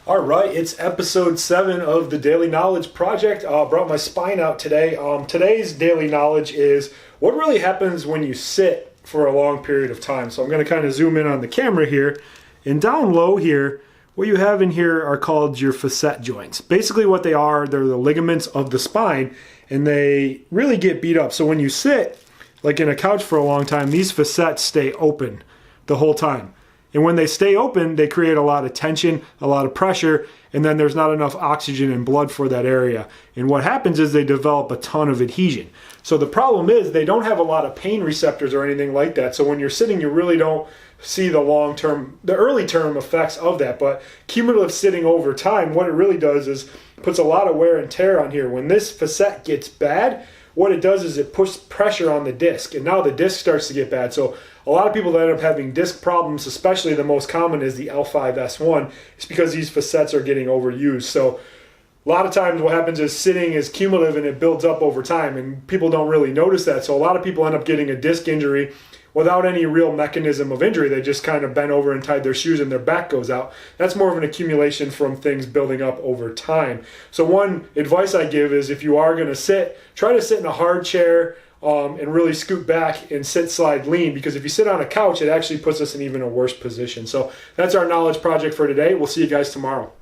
All right, it's episode 7 of the Daily Knowledge Project. Brought my spine out today. Today's daily knowledge is what really happens when you sit for a long period of time. So I'm going to kind of zoom in on the camera here. And down low here, what you have in here are called your facet joints. Basically what they are, they're the ligaments of the spine, and they really get beat up. So when you sit, like in a couch for a long time, these facets stay open the whole time. And when they stay open, they create a lot of tension, a lot of pressure, and then there's not enough oxygen and blood for that area. And what happens is they develop a ton of adhesion. So the problem is they don't have a lot of pain receptors or anything like that. So when you're sitting, you really don't see the early term effects of that. But cumulative sitting over time, what it really does is puts a lot of wear and tear on here. When this facet gets bad, what it does is it puts pressure on the disc, and now the disc starts to get bad. So a lot of people that end up having disc problems, especially the most common is the L5-S1, it's because these facets are getting overused. So a lot of times what happens is sitting is cumulative and it builds up over time, and people don't really notice that. So a lot of people end up getting a disc injury without any real mechanism of injury. They just kind of bent over and tied their shoes and their back goes out. That's more of an accumulation from things building up over time. So one advice I give is if you are going to sit, try to sit in a hard chair and really scoot back and sit, slide, lean, because if you sit on a couch, it actually puts us in even a worse position. So that's our knowledge project for today. We'll see you guys tomorrow.